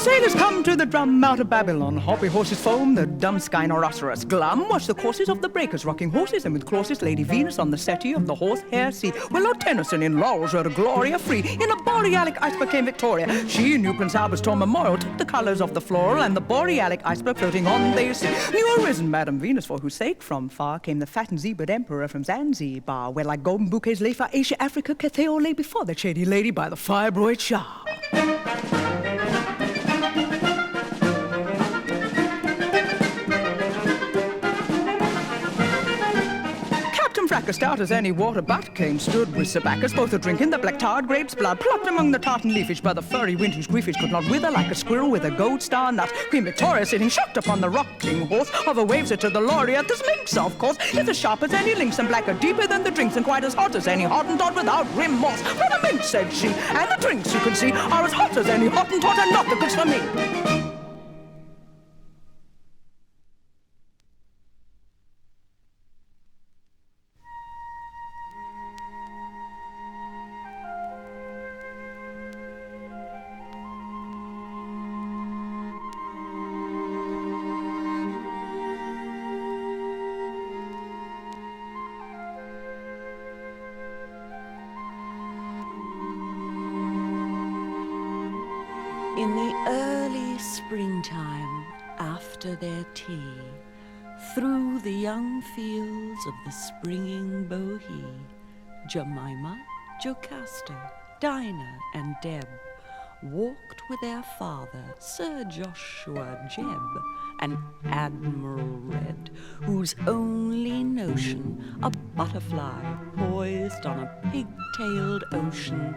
Sailors come to the drum out of Babylon. Hoppy horses foam, the dumb sky rhinoceros glum. Watch the courses of the breakers, rocking horses, and with clauses Lady Venus on the settee of the horsehair sea. Where Lord Tennyson in laurels rode a Gloria free. In a borealic iceberg came Victoria. She knew Prince Albert's tall memorial, took the colours of the floral, and the borealic iceberg floating on they see. New arisen Madame Venus, for whose sake from far came the fat and zebred emperor from Zanzibar, where like golden bouquets lay for Asia, Africa, Catheo lay before that shady lady by the fibroid Shah. Fracas stout as any water butt came, stood with Sir Bacchus, both a drinking the black tarred grape's blood, plucked among the tartan leafage by the furry wind whose griefage could not wither like a squirrel with a gold star nut. Queen Victoria sitting shocked upon the rocking horse, hover waves it to the laureate, this minx of course, is as sharp as any lynx and blacker deeper than the drinks and quite as hot as any Hottentot without remorse. For the minx, said she, and the drinks you can see are as hot as any Hottentot and not the goods for me. In the early springtime, after their tea, through the young fields of the springing bohea, Jemima, Jocasta, Dinah, and Deb walked with their father, Sir Joshua Jebb, an admiral red, whose only notion, a butterfly poised on a pig-tailed ocean,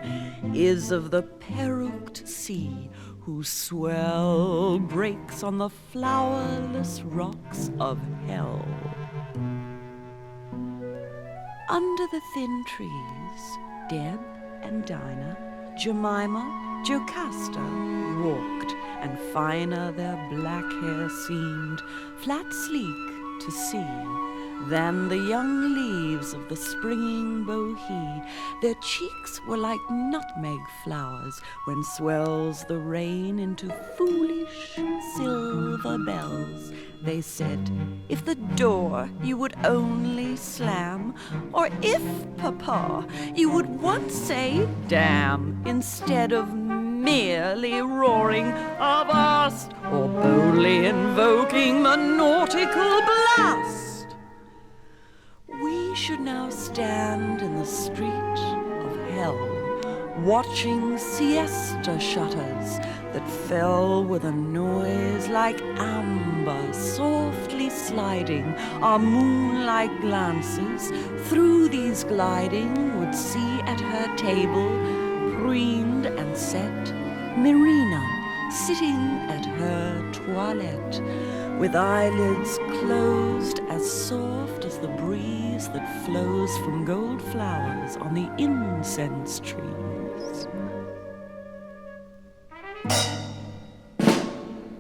is of the peruqued sea, whose swell breaks on the flowerless rocks of hell. Under the thin trees, Deb and Dinah, Jemima, Jocasta walked, and finer their black hair seemed, flat sleek to see, than the young leaves of the springing bohea. Their cheeks were like nutmeg flowers when swells the rain into foolish silver bells. They said, if the door you would only slam, or if, Papa, you would once say, damn, instead of merely roaring avast, or boldly invoking the nautical blast. We should now stand in the street of hell, watching siesta shutters that fell with a noise like amber softly sliding. Our moonlight glances through these gliding would see at her table, preened and set, Marina sitting at her toilette, with eyelids closed as soft as the breeze that flows from gold flowers on the incense trees.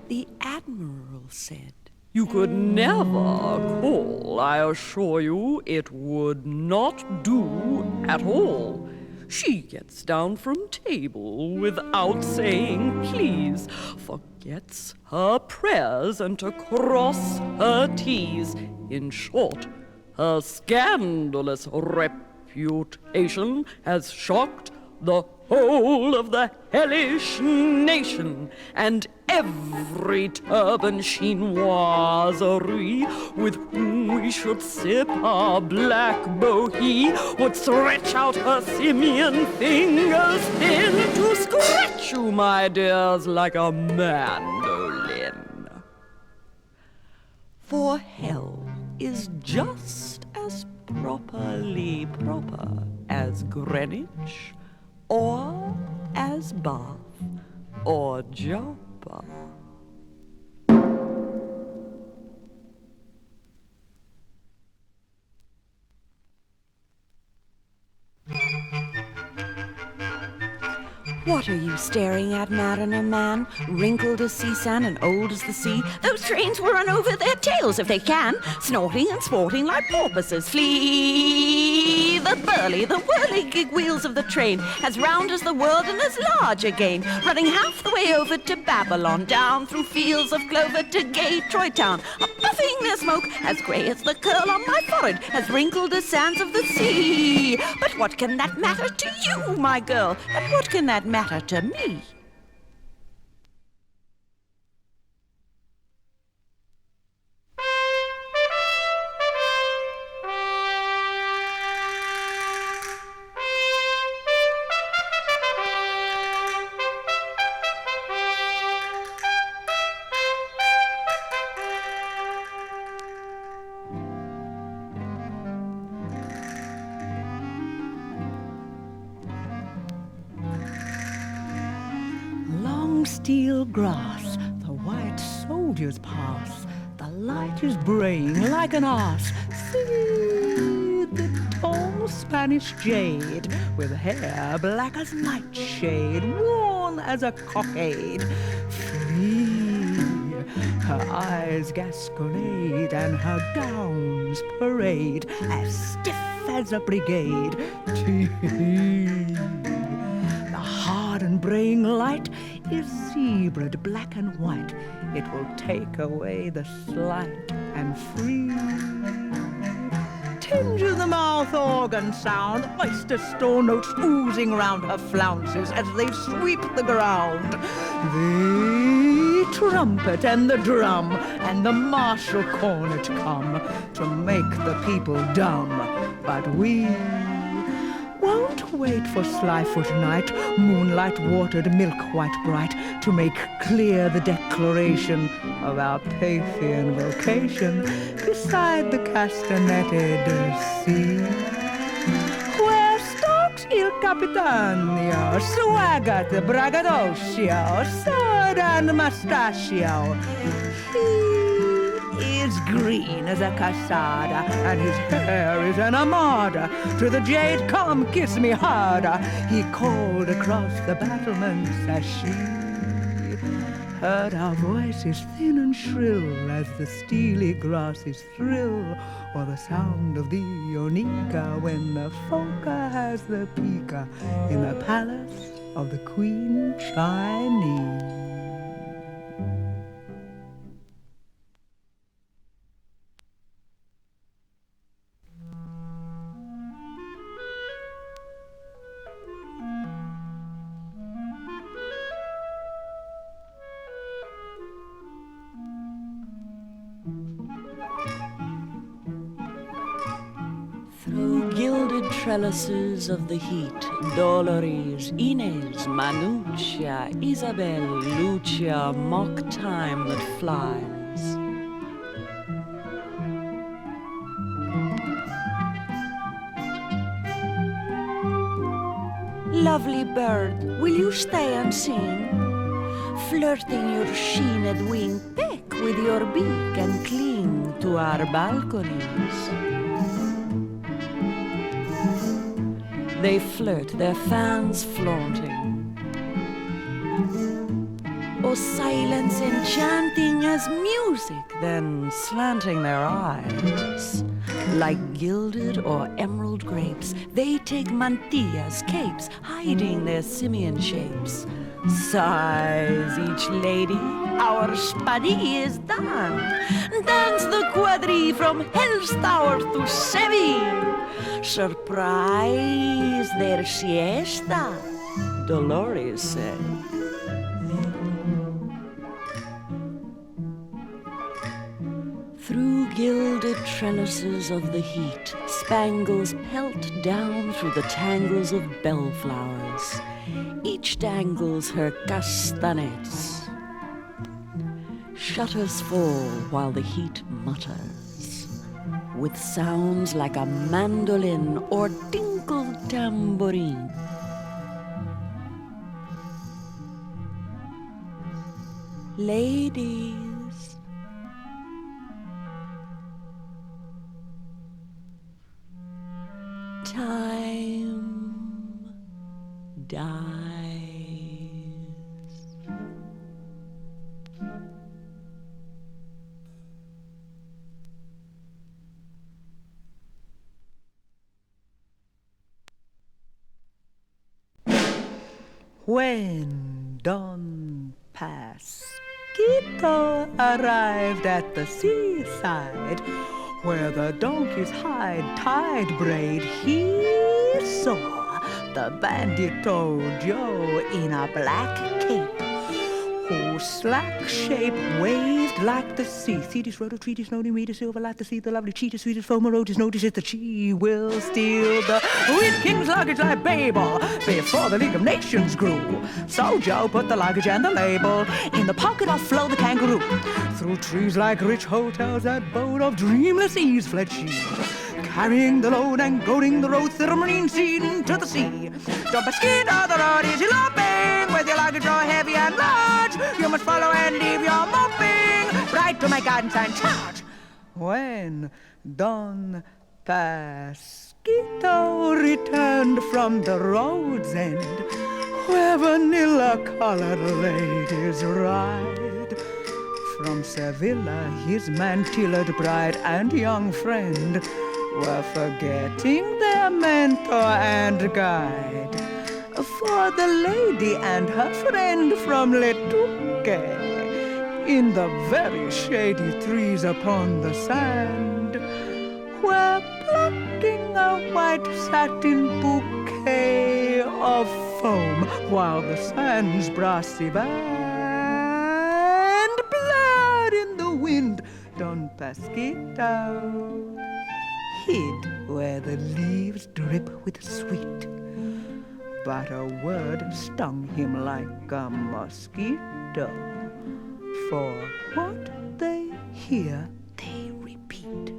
The Admiral said, you could never call, I assure you, it would not do at all. She gets down from table without saying please, forgets her prayers and to cross her T's. In short, her scandalous reputation has shocked the whole of the hellish nation, and every turban chinoiserie with whom we should sip our black bohea would stretch out her simian fingers thin to scratch you, my dears, like a mandolin. For hell is just as properly proper as Greenwich, or as Bath, or Joppa. What are you staring at, mariner man? Wrinkled as sea sand and old as the sea. Those trains will run over their tails if they can, snorting and sporting like porpoises. Flee the burly, the whirligig wheels of the train, as round as the world and as large again, running half the way over to Babylon, down through fields of clover to gay Troy town, a puffing their smoke as grey as the curl on my forehead, as wrinkled as sands of the sea. But what can that matter to you, my girl? And what can that matter to me? Steel grass, the white soldiers pass. The light is braying like an ass. See the tall Spanish jade, with hair black as nightshade, worn as a cockade. Flee, her eyes gasconade, and her gowns parade, as stiff as a brigade. Tee, the hard and braying light is zebraed black and white. It will take away the slight and free. Tinge of the mouth organ sound, oyster store notes oozing round her flounces as they sweep the ground. The trumpet and the drum and the martial cornet come to make the people dumb. But we won't wait for Slyfoot night, moonlight watered, milk white bright, to make clear the declaration of our Paphian vocation beside the castanetted sea, where stalks il Capitanio, swaggered the braggadocio, sword and mustachio. He is green as a casada, and his hair is an armada. To the jade, come kiss me harder, he called across the battlements as she heard our voices thin and shrill as the steely grasses thrill, or the sound of the onika when the folka has the pika in the palace of the Queen Chinese. Through gilded trellises of the heat, Dolores, Inez, Manuccia, Isabel, Lucia, mock time that flies. Lovely bird, will you stay and sing? Flirting your sheened wing, peck with your beak and cling to our balconies. They flirt, their fans flaunting. Or silence enchanting as music, then slanting their eyes. Like gilded or emerald grapes, they take mantillas, capes, hiding their simian shapes. Sighs each lady, our spadi is done. Dance the quadrille from Hell's Tower to Seville. Surprise their siesta, Dolores said. Through gilded trellises of the heat, spangles pelt down through the tangles of bellflowers. Each dangles her castanets. Shutters fall while the heat mutters, with sounds like a mandolin or tinkled tambourine. Ladies, time dies. When Don Pasquito arrived at the seaside, where the donkeys hide tide braid, he saw the bandito Joe in a black cape, whose slack shape waved like the sea. Thetis, rhodotritis, nodi, meter, silver, like the sea, the lovely cheetah, sweetest foam, rotis, notice it, that she will steal the wheat king's luggage like Babel before the League of Nations grew. So Joe put the luggage and the label in the pocket of Flo the kangaroo. Through trees like rich hotels, that boat of dreamless ease fled she, carrying the load and goading the road through the marine scene to the sea. Don't Pasquito, the road is eloping, with your luggage all heavy and large. You must follow and leave your moping, right to my guidance and charge. When Don Pasquito returned from the road's end, where vanilla-colored ladies ride, from Sevilla his mantilla'd bride and young friend were forgetting their mentor and guide. For the lady and her friend from Letuque, in the very shady trees upon the sand, were plucking a white satin bouquet of foam, while the sand's brassy band blurred in the wind. Don Pasquito hid where the leaves drip with sweet, but a word stung him like a mosquito. For what they hear, they repeat.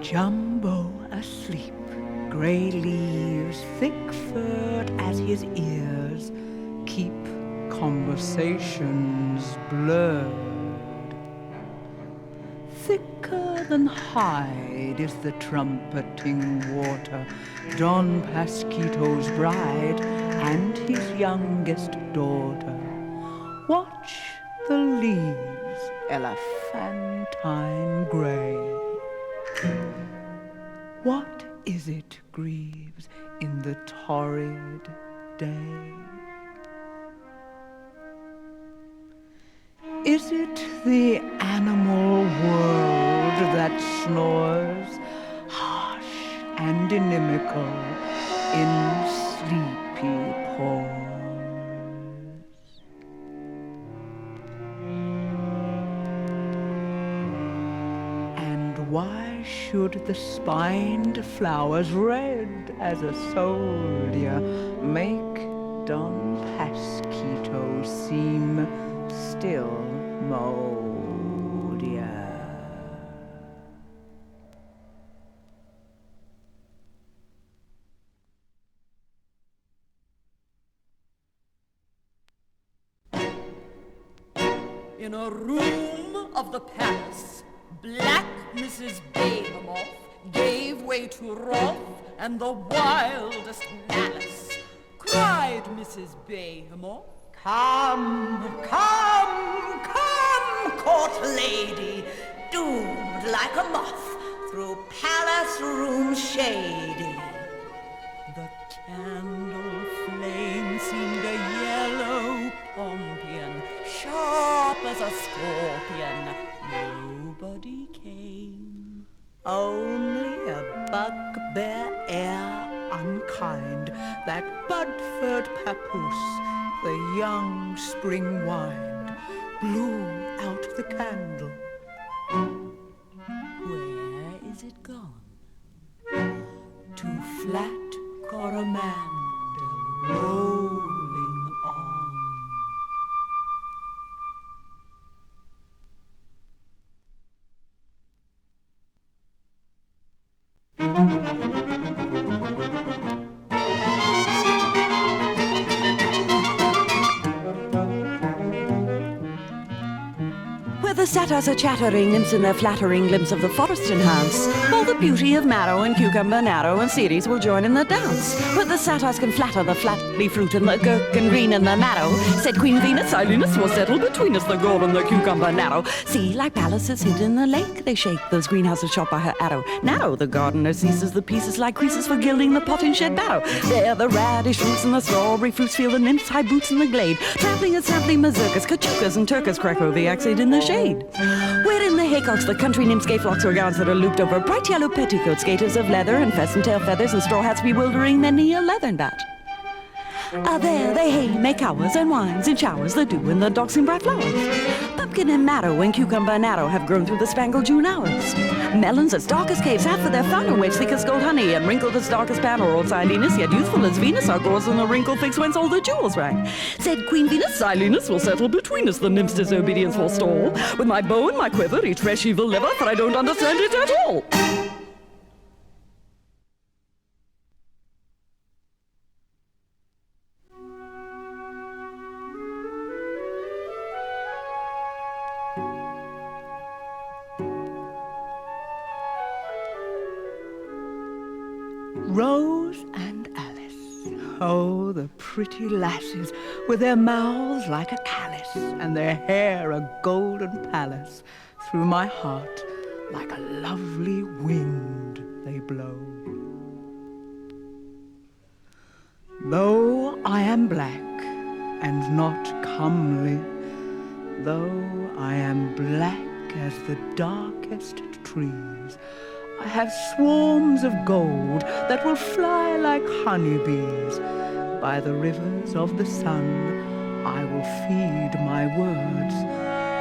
Jumbo asleep, grey leaves, thick furred as his ears, keep conversations blurred. Thicker than hide is the trumpeting water, Don Pasquito's bride and his youngest daughter. Watch the leaves, elephantine grey. What is it grieves in the torrid day? Is it the animal world that snores, harsh and inimical, in sleepy pores? Why should the spined flowers, red as a soldier, make Don Pasquito seem still moldier? In a room of the palace, black Mrs Behemoth gave way to wrath and the wildest malice. Cried Mrs Behemoth, "Come, come, come, court lady, doomed like a moth through palace room shady." The candle flame seemed a yellow pompion, sharp as a scorpion. Nobody came. Only a bugbear air unkind, that Budford papoose, the young spring wind, blew out the candle. Where is it gone? To flat Coromandel rolling on. Where the satyrs are chattering, nymphs in their flattering glimpse of the forest enhance. All the beauty of marrow and cucumber narrow and Ceres will join in the dance. But the satyrs can flatter the flat leaf fruit and the gherkin green and the marrow. Said Queen Venus, Silenus will settle between us, the gold and the cucumber narrow. See, like palaces hid in the lake, they shake those greenhouses shot by her arrow. Narrow the gardener ceases the pieces like creases for gilding the pot in shed barrow. There the radish fruits and the strawberry fruits feel the nymphs' high boots in the glade. Trampling and sampling mazurkas, kachukas and turkas crack over the accent in the shade. Where in the haycocks the country nymphs gay flocks or gowns that are looped over bright yellow petticoats, gaiters of leather and pheasant tail feathers and straw hats bewildering many a leathern bat. There they hay, make hours and wines in showers, the dew and the docks in bright flowers. Pumpkin and marrow and cucumber narrow have grown through the spangled June hours. Melons as dark as caves have for their founder wedge thick as gold honey, and wrinkled as dark as pan or old Silenus, yet youthful as Venus, are gauze in the wrinkle fix whence all the jewels rang. Said Queen Venus, Silenus will settle between us, the nymphs' disobedience forestall. With my bow and my quiver, each fresh evil liver, for I don't understand it at all. Rose and Alice, oh, the pretty lasses, with their mouths like a calice, and their hair a golden palace, through my heart like a lovely wind they blow. Though I am black and not comely, though I am black as the darkest trees, I have swarms of gold that will fly like honeybees. By the rivers of the sun I will feed my words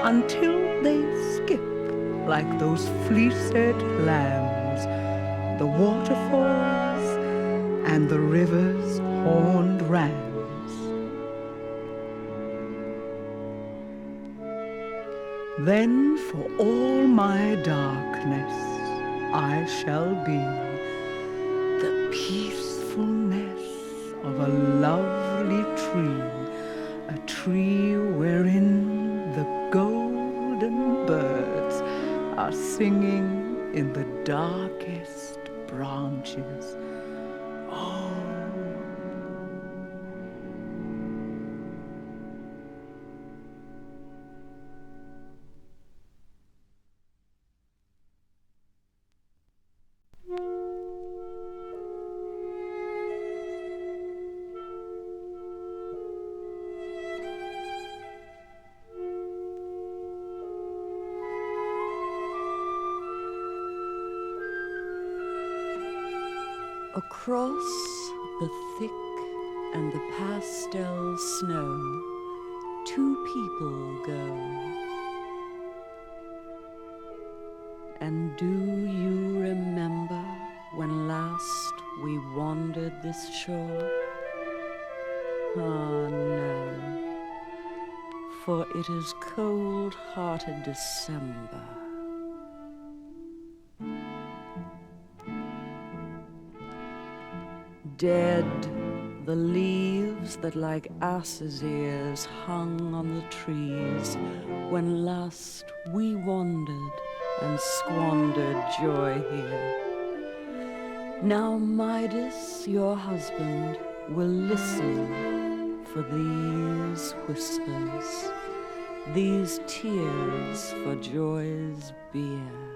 until they skip like those fleeced lambs, the waterfalls and the river's horned rams. Then for all my darkness I shall be the peacefulness of a lovely tree, a tree wherein the golden birds are singing in the darkest branches. Oh, Across the thick and the pastel snow, two people go. And do you remember when last we wandered this shore? Ah, no, for it is cold-hearted December. Dead the leaves that like asses' ears hung on the trees when last we wandered and squandered joy here. Now Midas, your husband, will listen for these whispers, these tears for joy's bier.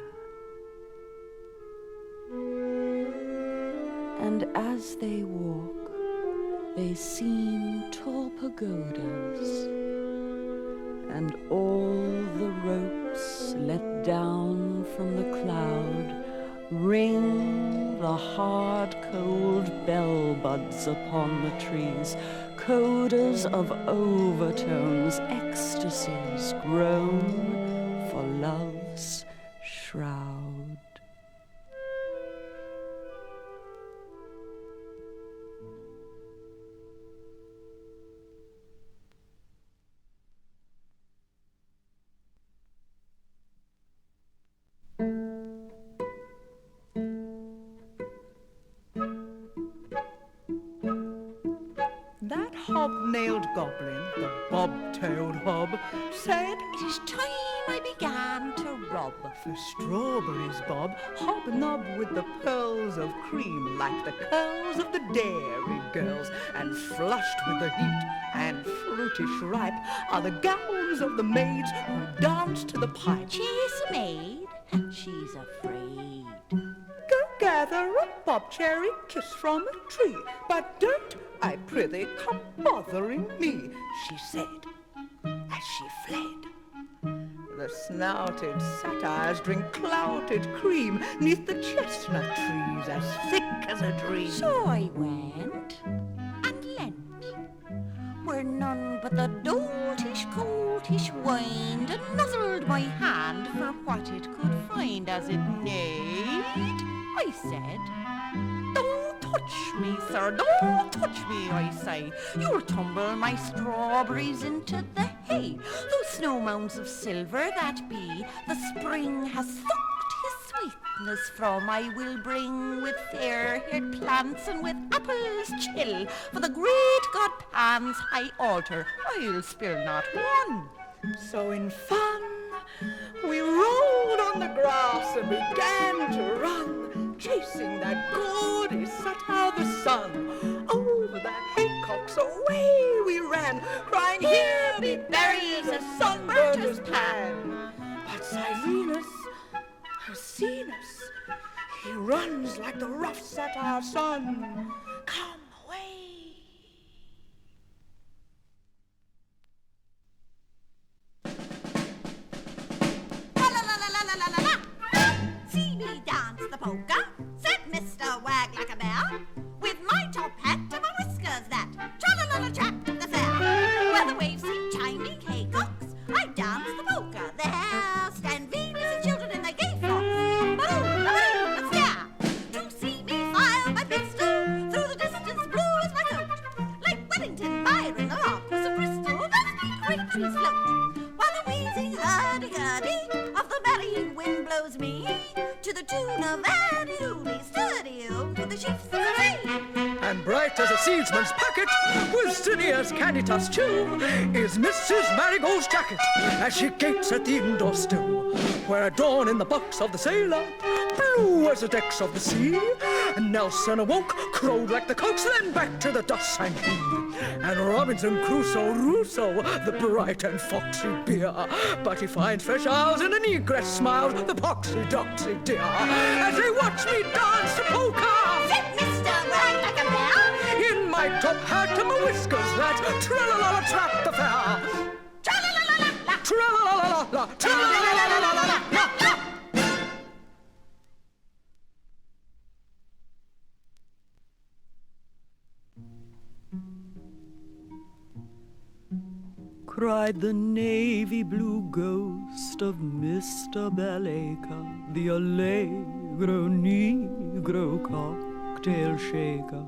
And as they walk, they seem tall pagodas, and all the ropes let down from the cloud ring the hard, cold bell buds upon the trees, codas of overtones, ecstasies grown for love's shroud. hob-nailed goblin, the bob-tailed hob, said, It is time I began to rub. for strawberries, Bob, hobnob with the pearls of cream like the curls of the dairy girls, and flushed with the heat and fruitish ripe are the gowns of the maids who dance to the pipe. She's a maid, and she's afraid. Go gather a bob-cherry kiss from a tree, but don't, I prithee, come bothering me, she said, as she fled. The snouted satyrs drink clouted cream 'neath the chestnut trees as thick as a dream. So I went and lent, where none but the doltish, coltish whined and nuzzled my hand for what it could find as it neighed. I said, Don't touch me, sir, don't touch me, I say. You'll tumble my strawberries into the hay. Those snow mounds of silver that be, the spring has sucked his sweetness from. I will bring with fair-haired plants and with apples chill. For the great god Pan's high altar, I'll spare not one. So in fun, we rolled on the grass and began to run, chasing that gaudy satyr the sun. Over the haycocks away we ran, crying, Here be berries as sunburner's pan. But Silenus has seen us. He runs like the rough satyr son. Come away. See me dance the polka, said Mr. Wag like a bear, with my top hat and my whiskers that tra-la-la-la trapped at the fair. Where the waves seem chiming haycocks, I dance the polka. There stand Venus and children in their gay frocks. Ba-boom, ba-boom, and stare to see me file my pistol through the distance blue as my coat. Like Wellington, Byron, the Marquis of Bristol, those big great trees float. While the wheezing hurdy-gurdy of the merrying wind blows me to the tune of addy-dooly, sturdy-o, to the shifts of the rain. And bright as a seedsman's packet, with steady as Canitas chew, is Mrs. Marigold's jacket, as she gapes at the indoor still, where at dawn in the box of the sailor, blue as the decks of the sea, and Nelson awoke, crowed like the cocks, then back to the dust sank he. And Robinson Crusoe Russo, the bright and foxy beer, but he finds fresh isles and a negress smiles, the poxy doxy dear, as they watch me dance the polka. Said Mr. Wag like a bear, In my top hat and my whiskers that tra-la-la-la trap the fair. tra-la-la-la-la-la. Tra-la-la-la-la, tra-la-la-la-la-la-la. Cried the navy blue ghost of Mr. Bellacre, the allegro negro cocktail shaker.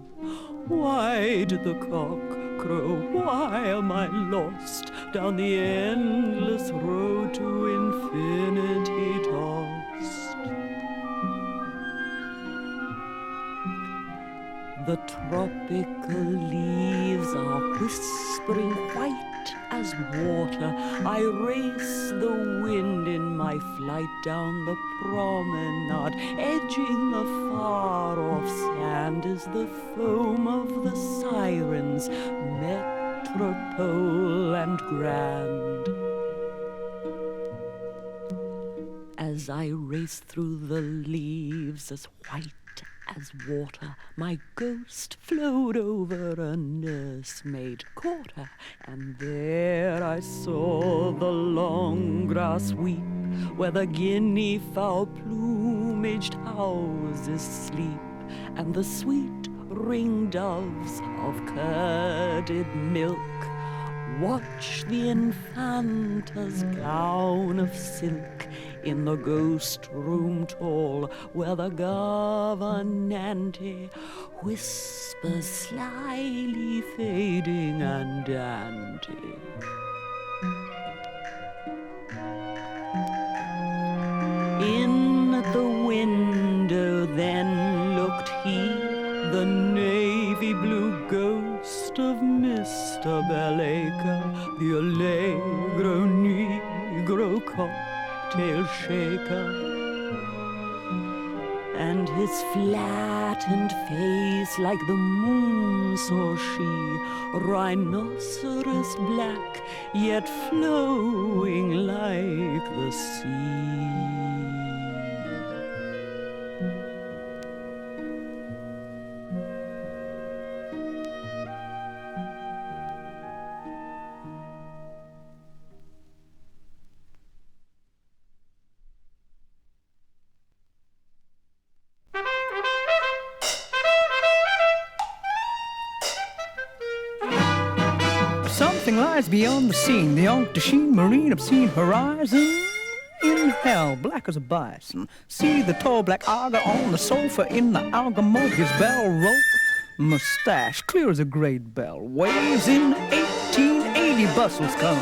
Why did the cock crow? Why am I lost down the endless road to infinity tossed? The tropical leaves are whispering white as water. I race the wind in my flight down the promenade. Edging the far-off sand is the foam of the sirens, metropole and grand. As I race through the leaves as white as water, my ghost flowed over a nursemaid quarter, and there I saw the long grass weep, where the guinea fowl plumaged houses sleep, and the sweet ring doves of curded milk watch the infanta's gown of silk in the ghost room tall, where the governante whispers slyly, fading and ante. In at the window then looked he, the navy blue ghost toast of Mr. Bellacre, the allegro negro cocktail shaker. And his flattened face like the moon saw she, rhinoceros black, yet flowing like the sea. Something lies beyond the scene, the Auntachine marine obscene horizon. In hell, black as a bison. See the tall black auger on the sofa in the algamote, his bell rope mustache, clear as a great bell. Waves in 1880 bustles come,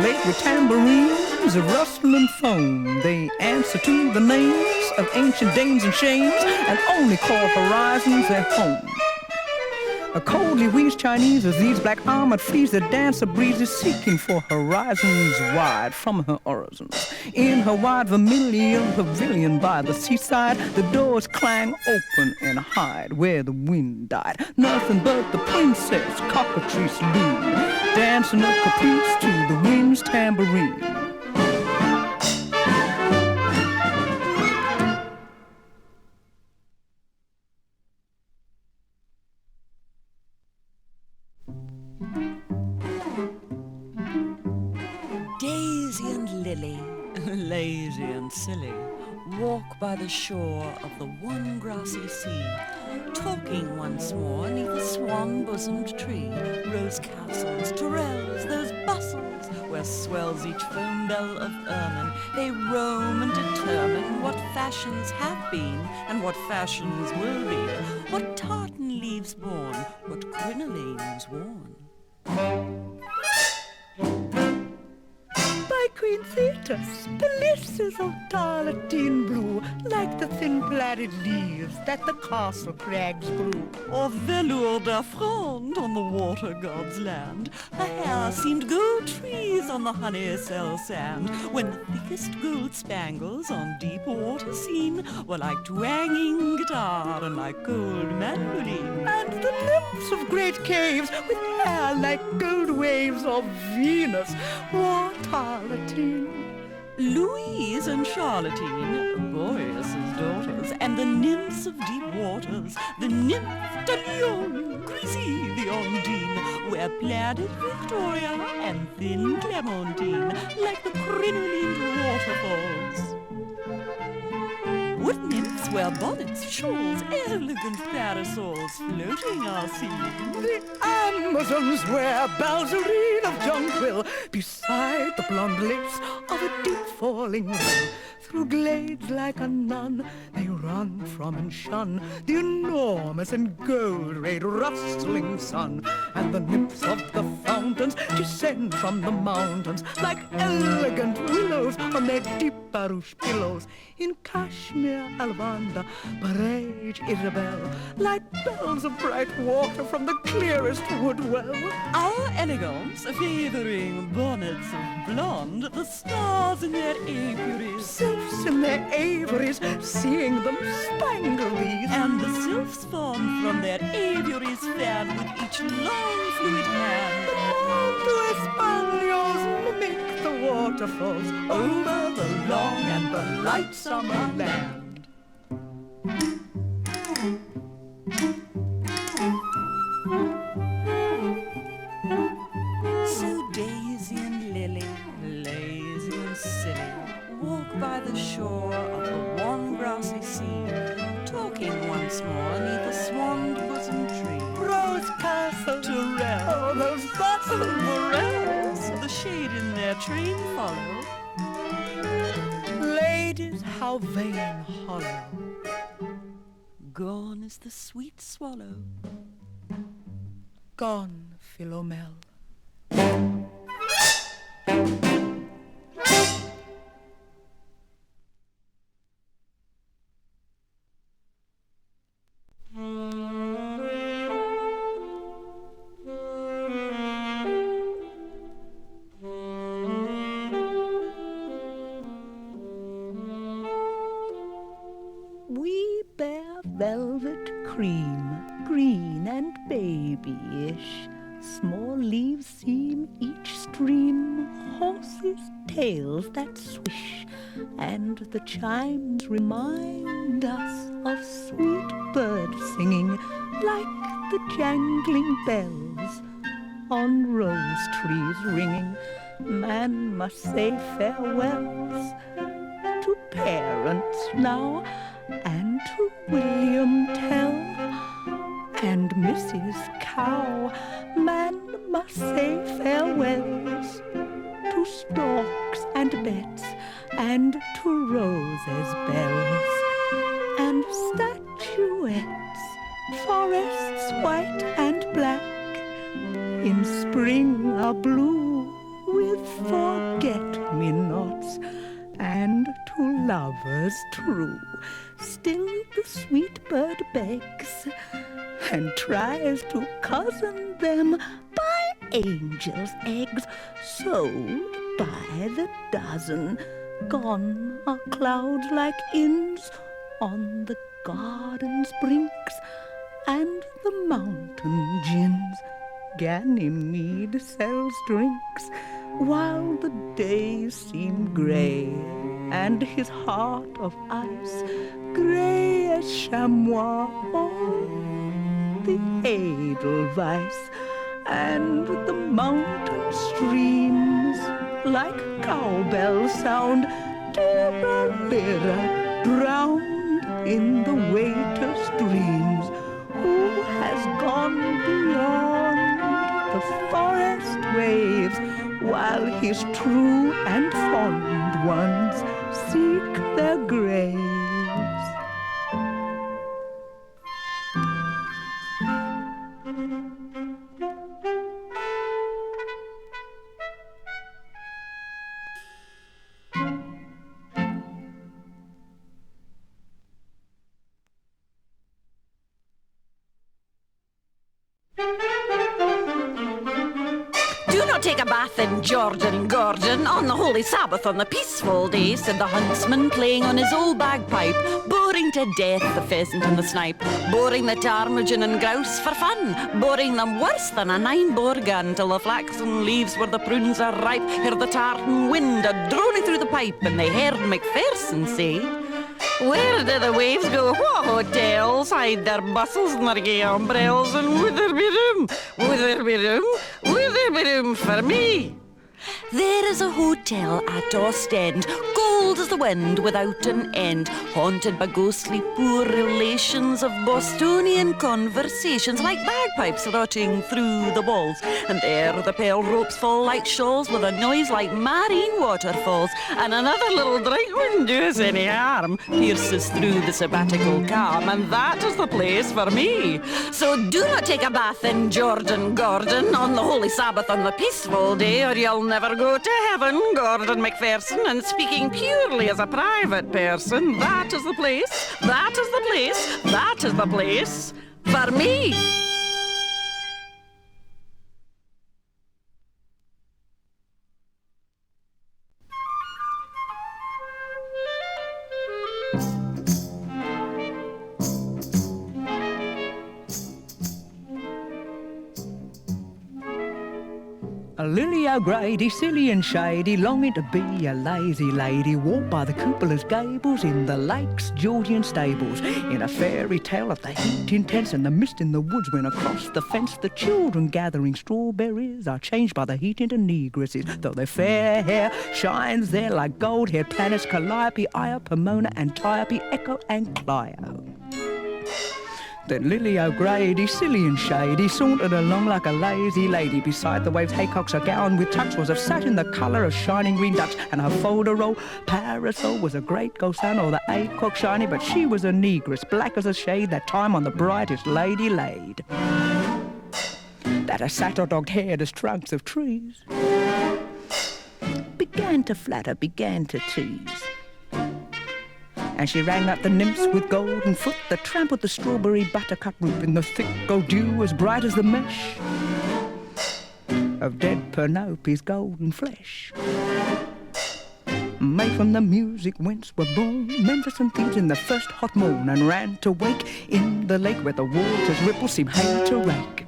late with tambourines of rustle and foam. They answer to the names of ancient dames and shames, and only call horizons their home. A coldly wheezed Chinese as these black armored fleas that dance the breezes, seeking for horizons wide from her horizons. In her wide vermilion pavilion by the seaside, the doors clang open and hide where the wind died. Nothing but the princess cockatrice loon, dancing a caprice to the wind's tambourine. Lazy and silly, walk by the shore of the one grassy sea, talking once more neath a swan-bosomed tree. Rose castles, Tourelles, those bustles, where swells each foam bell of ermine. They roam and determine what fashions have been and what fashions will be, what tartan leaves born, what crinolines worn. Queen Thetis, pelisses of tarlatan blue, like the thin plaited leaves that the castle crags grew. Or velour d'Afront on the water god's land, her hair seemed gold trees on the honeycell sand, when the thickest gold spangles on deep water seen were like twanging guitar and like gold mandolin. And the nymphs of great caves, with hair like gold waves of Venus, wore tarlatan. Louise and Charlottine, Boreas's daughters, and the nymphs of deep waters, the nymph de Lyon, Grisy the Ondine, wear plaided Victoria and thin Clementine, like the crinolined waterfalls. Wood nymphs wear bonnets, shawls, elegant parasols, floating our scene. The Amazons wear balzarine of jonquil, beside the blonde lace of a deep falling rill. Through glades like a nun, they run from and shun the enormous and gold-rayed rustling sun. And the nymphs of the fountains descend from the mountains like elegant willows on their deep barouche pillows. In Kashmir, Alvanda, Barege, Isabel, like bells of bright water from the clearest wood well. Our elegance favouring bonnets of blonde, the stars in their apiaries, Sylphs in their aviaries, seeing them spangle these. and the sylphs fawn from their aviaries fan with each long fluid hand. The Espanols mimic the waterfalls over the long and the light summer land. So Daisy and Lily, lazy and silly, walk by the shore of the one grassy sea, talking once more neath a swan-bosomed tree. Rose Castle, Tourelles, all those bustling Morels, the shade in their train follow. ladies, how vain hollow. Gone is the sweet swallow. Gone, Philomel. We bear velvet cream, green and babyish. Small leaves seem each stream, horses' tails that swish, and the chimes remind us of sweet birds singing like the jangling bells on rose trees ringing. Man must say farewells to parents now, and to William Tell and Mrs. Cow. Man must say farewells to storks and bets, and to roses' bells, and statuettes, forests white and black, in spring are blue with forget-me-nots, and to lovers true. Still the sweet bird begs, and tries to cozen them by angels' eggs, sold by the dozen. Gone are clouds like inns on the garden's brinks, and the mountain gins. Ganymede sells drinks, while the days seem grey, and his heart of ice, grey as chamois or the edelweiss, and the mountain streams like cowbell sound, tira-lira, drowned in the waiter's dreams. Who has gone beyond the forest waves, while his true and fond ones seek their graves? Take a bath in Jordan Gordon on the holy Sabbath on the peaceful day, said the huntsman playing on his old bagpipe, boring to death the pheasant and the snipe, boring the ptarmigan and grouse for fun, boring them worse than a 9-bore gun, till the flaxen leaves where the prunes are ripe heard the tartan wind a droning through the pipe, and they heard Macpherson say, "Where do the waves go? What hotels hide their bustles and their gay umbrellas? And would there be room? Would there be room? Would there be room for me?" There is a hotel at Ostend, cold as the wind without an end, haunted by ghostly poor relations of Bostonian conversations, like bagpipes rotting through the walls. And there the pearl ropes fall like shawls, with a noise like marine waterfalls, and another little drink wouldn't do us any harm, pierces through the sabbatical calm, and that is the place for me. So do not take a bath in Jordan Gordon on the holy Sabbath on the peaceful day, or you'll never go to heaven, Gordon Macpherson. And speaking purely as a private person, that is the place, that is the place, that is the place for me. A Lily O'Grady, silly and shady, longing to be a lazy lady, walked by the cupola's gables in the Lakes Georgian stables. In a fairy tale of the heat intense and the mist in the woods, when across the fence the children gathering strawberries are changed by the heat into negresses, though their fair hair shines there like gold-haired planets Calliope, Io, Pomona, Antiope, Echo and Clio. Then Lily O'Grady, silly and shady, sauntered along like a lazy lady. Beside the waves, haycocks, a gown with tucks was of satin, the colour of shining green ducks, and her folderol parasol was a great gold sun, or the haycock shiny, but she was a negress, black as a shade, that time on the brightest lady laid. That her saddle-dogged haired as trunks of trees began to flatter, began to tease. And she rang up the nymphs with golden foot that trampled the strawberry buttercup root in the thick gold dew as bright as the mesh of dead Pernopes' golden flesh. May from the music whence were born Memphis and Thebes in the first hot morn, and ran to wake in the lake where the water's ripples seem hate to rake.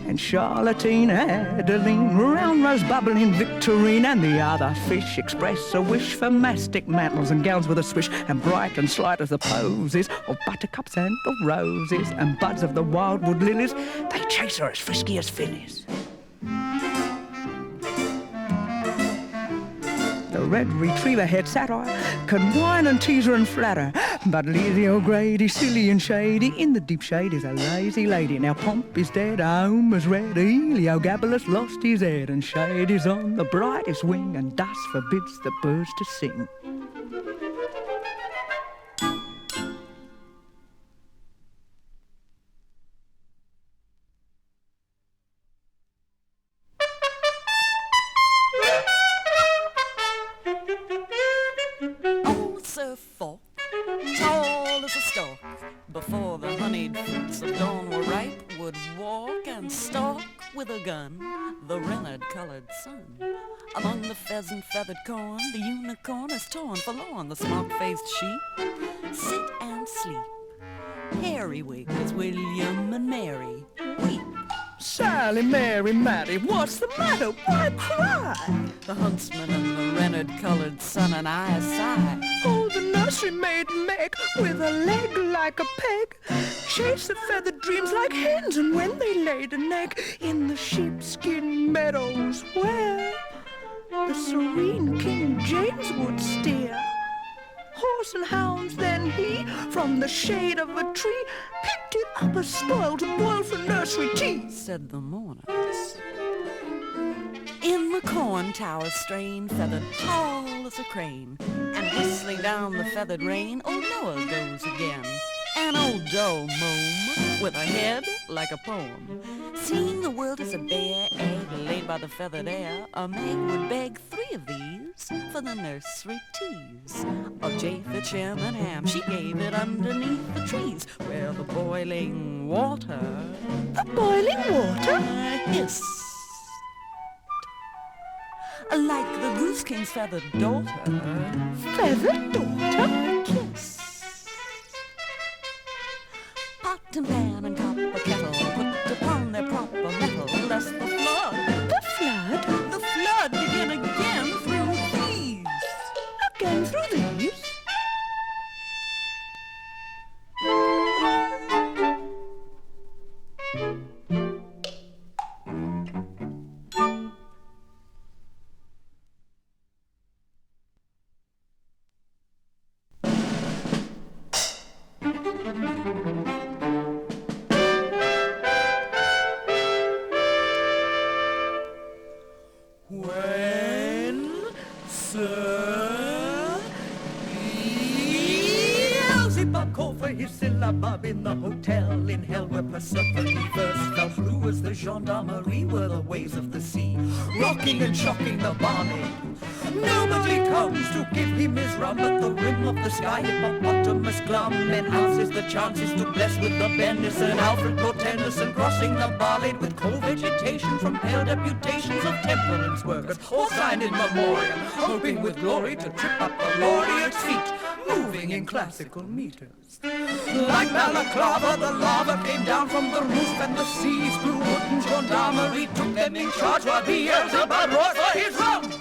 And Charlottine, Adeline, round Rose bubbling Victorine, and the other fish express a wish for mastic mantles and gowns with a swish, and bright and slight as the posies of buttercups and of roses, and buds of the wildwood lilies, they chase her as frisky as fillies. The red retriever-haired satyr can whine and tease her and flatter, but Lizzie O'Grady, silly and shady, in the deep shade is a lazy lady. Now Pomp is dead, Homer's red, Heliogabalus lost his head, and shade is on the brightest wing, and dust forbids the birds to sing. Sir Faulk, tall as a stalk, before the honeyed fruits of dawn were ripe, would walk and stalk with a gun the rennet-colored sun. Among the pheasant-feathered corn, the unicorn is torn forlorn, the smart-faced sheep sit and sleep. Periwig is William and Mary weep. Sally, Mary, Matty, what's the matter? Why cry? The huntsman and the rennet-colored son and I sigh. Oh, the nursery maid Meg, with a leg like a peg, chased the feathered dreams like hens, and when they laid an egg in the sheepskin meadows where the serene King James would steer, horse and hounds then he, from the shade of a tree, picked it up as spoil to boil for nursery tea, said the mourners. In the corn tower strain, feathered tall as a crane, and whistling down the feathered rain, old Noah goes again. An old dull mome with a head like a poem. Seeing the world as a bare egg laid by the feathered air, a Meg would beg 3 of these for the nursery teas. Of Japheth, Shem, and Ham, she gave it underneath the trees, where the boiling water, hissed. Like the goose king's feathered daughter, kissed. Pot and pan and copper kettle put upon their proper metal, lest the flood begin again through these. Again through these? In the hotel in hell where Persephone first fell blue as the gendarmerie were the waves of the sea, rocking and shocking the barmaid. Nobody comes to give him his rum, but the rim of the sky hippopotamus glum enhances the chances to bless with the benison. Alfred Lord Tennyson crossing the barlade with cold vegetation from pale deputations of temperance workers, all signed in memoriam, hoping with glory to trip up the laureate's feet, moving in classical meters. Like balaclava, the lava came down from the roof, and the seas grew wooden. Gendarmerie took them in charge while Beelzebub roared for his rum.